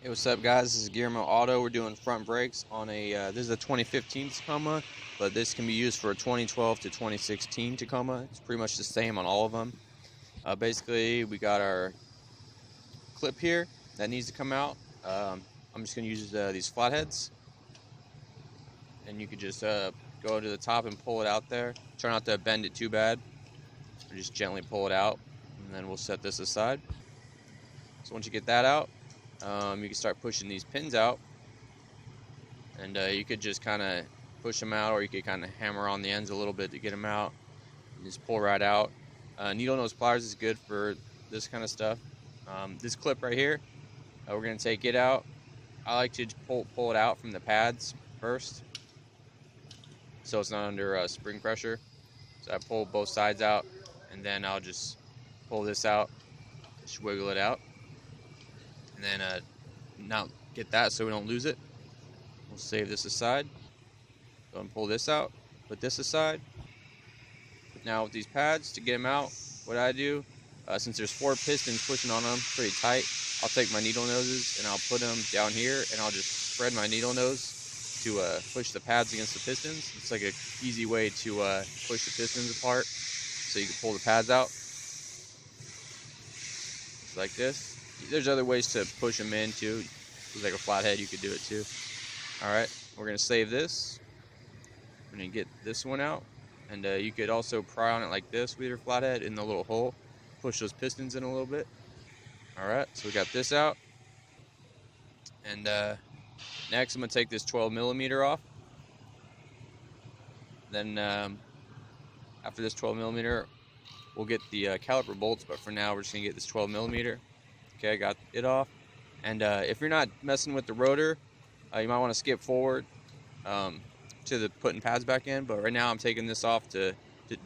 Hey, what's up, guys? This is GearmoAuto. We're doing front brakes on a this is a 2015 Tacoma, but this can be used for a 2012 to 2016 Tacoma. It's pretty much the same on all of them. Basically, we got our clip here that needs to come out. I'm just going to use these flatheads, and you could just go to the top and pull it out there. Try not to bend it too bad, or just gently pull it out, and then we'll set this aside. So once you get that out, you can start pushing these pins out, and you could just kind of push them out, or you could kind of hammer on the ends a little bit to get them out and just pull right out. Needle nose pliers is good for this kind of stuff. This clip right here, we're going to take it out. I like to pull it out from the pads first, so it's not under spring pressure. So I pull both sides out, and then I'll just pull this out, just wiggle it out, and then now get that so we don't lose it. We'll save this aside. Go and pull this out, put this aside. Now with these pads, to get them out, what I do, since there's 4 pistons pushing on them pretty tight, I'll take my needle noses and I'll put them down here, and I'll just spread my needle nose to push the pads against the pistons. It's like an easy way to push the pistons apart so you can pull the pads out. It's like this. There's other ways to push them in too. It's like a flathead, you could do it too. Alright, we're going to save this. I'm going to get this one out. And you could also pry on it like this with your flathead in the little hole. Push those pistons in a little bit. Alright, so we got this out. And next I'm going to take this 12mm off. Then after this 12mm, we'll get the caliper bolts. But for now, we're just going to get this 12mm. Okay, I got it off. And if you're not messing with the rotor, you might want to skip forward to the putting pads back in, but right now I'm taking this off to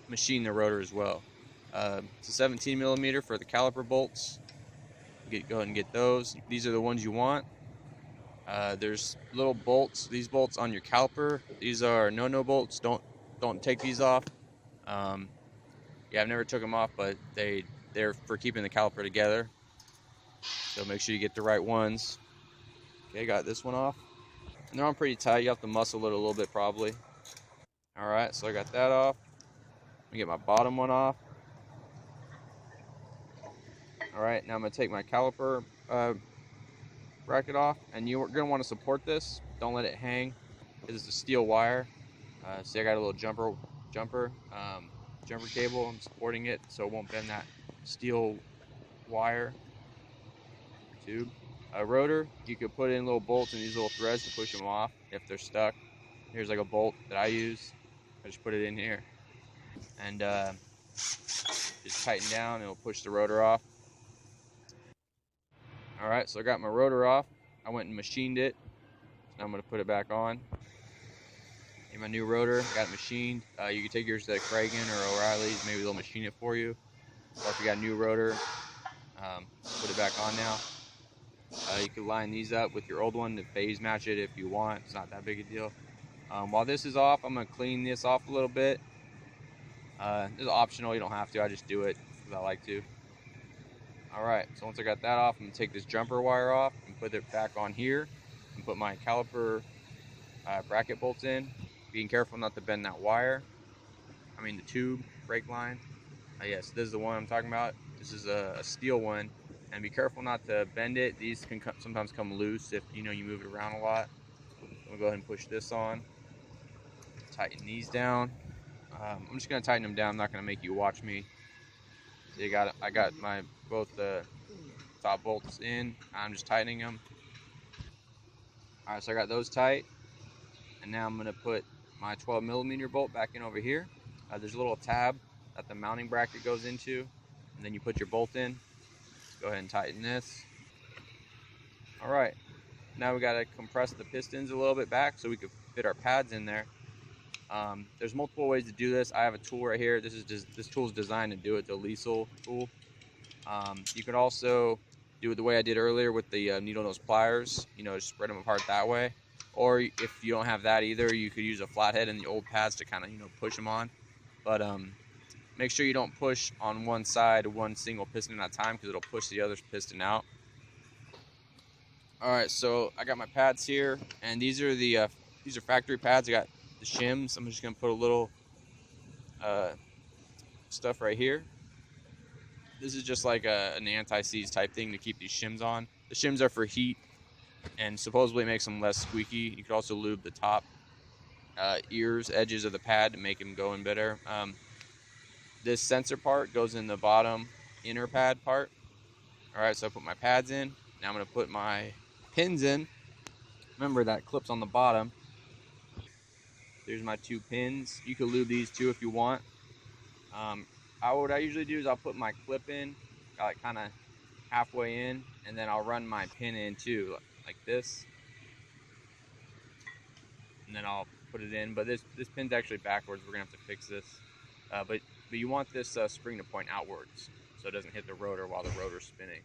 machine the rotor as well. It's a 17mm for the caliper bolts. Go ahead and get those. These are the ones you want. There's little bolts. These bolts on your caliper. These are no-no bolts. Don't take these off. Yeah, I've never took them off, but they're for keeping the caliper together. So make sure you get the right ones. Okay, got this one off. And they're on pretty tight. You have to muscle it a little bit probably. Alright, so I got that off. Let me get my bottom one off. Alright, now I'm going to take my caliper bracket off. And you're going to want to support this. Don't let it hang. This is a steel wire. See, I got a little jumper cable. I'm supporting it so it won't bend that steel wire tube. A rotor, you could put in little bolts and these little threads to push them off if they're stuck. Here's like a bolt that I use. I just put it in here and just tighten down and it'll push the rotor off. Alright, so I got my rotor off. I went and machined it. Now I'm going to put it back on. Get my new rotor, got it machined. You can take yours to Kragen or O'Reilly's, maybe they'll machine it for you. Or if you got a new rotor, put it back on now. You can line these up with your old one to phase match it if you want. It's not that big a deal. While this is off, I'm going to clean this off a little bit. This is optional. You don't have to. I just do it because I like to. Alright, so once I got that off, I'm going to take this jumper wire off and put it back on here. And put my caliper bracket bolts in. Being careful not to bend that wire. I mean the tube, brake line. Yes, this is the one I'm talking about. This is a steel one. And be careful not to bend it. These can sometimes come loose if you move it around a lot. We'll go ahead and push this on. Tighten these down. I'm just going to tighten them down. I'm not going to make you watch me. So I got my both the top bolts in. I'm just tightening them. All right, so I got those tight. And now I'm going to put my 12mm bolt back in over here. There's a little tab that the mounting bracket goes into. And then you put your bolt in. Go ahead and tighten this. Alright, now we got to compress the pistons a little bit back so we can fit our pads in there. There's multiple ways to do this. I have a tool right here. This tool is designed to do it, the Liesel tool. You could also do it the way I did earlier with the needle nose pliers, just spread them apart that way. Or if you don't have that either, you could use a flathead and the old pads to kind of push them on. But make sure you don't push on one side, one single piston at a time, because it'll push the other piston out. All right, so I got my pads here, and these are factory pads. I got the SHIMS. I'm just gonna put a little stuff right here. This is just like an anti-seize type thing to keep these shims on. The shims are for heat and supposedly makes them less squeaky. You could also lube the top edges of the pad to make them go in better. This sensor part goes in the bottom inner pad part. All right, so I put my pads in. Now I'm gonna put my pins in. Remember that clip's on the bottom. There's my 2 pins. You could lube these too if you want. What I usually do is I'll put my clip in, like kind of halfway in, and then I'll run my pin in too, like this. And then I'll put it in, but this pin's actually backwards. We're gonna have to fix this. But you want this spring to point outwards so it doesn't hit the rotor while the rotor's spinning.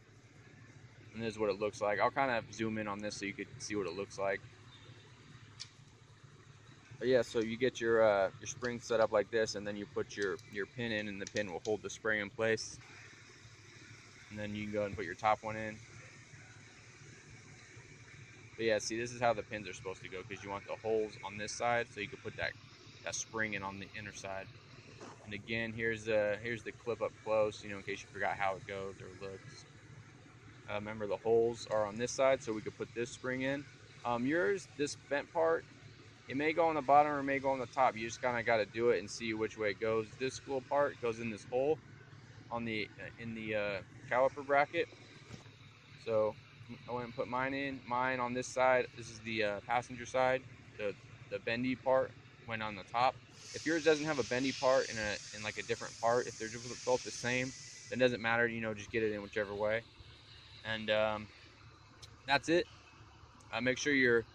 And this is what it looks like. I'll kind of zoom in on this so you could see what it looks like. But yeah, so you get your spring set up like this, and then you put your pin in, and the pin will hold the spring in place. And then you can go and put your top one in. But yeah, see, this is how the pins are supposed to go, because you want the holes on this side so you can put that spring in on the inner side. And again, here's the clip up close, you know, in case you forgot how it goes or looks. Remember, the holes are on this side, so we could put this spring in. This bent part, it may go on the bottom or it may go on the top. You just kind of got to do it and see which way it goes. This little part goes in this hole on the caliper bracket. So I went and put mine in. Mine on this side. This is the passenger side. The bendy part went on the top. If yours doesn't have a bendy part in like a different part, if they're both the same, then it doesn't matter. You know, just get it in whichever way. And that's it. Make sure your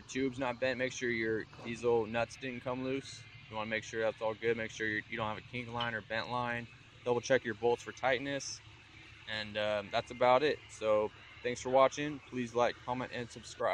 tube's not bent. Make sure your diesel nuts didn't come loose. You want to make sure that's all good. Make sure you don't have a kink line or bent line. Double check your bolts for tightness. And that's about it. So thanks for watching. Please like, comment, and subscribe.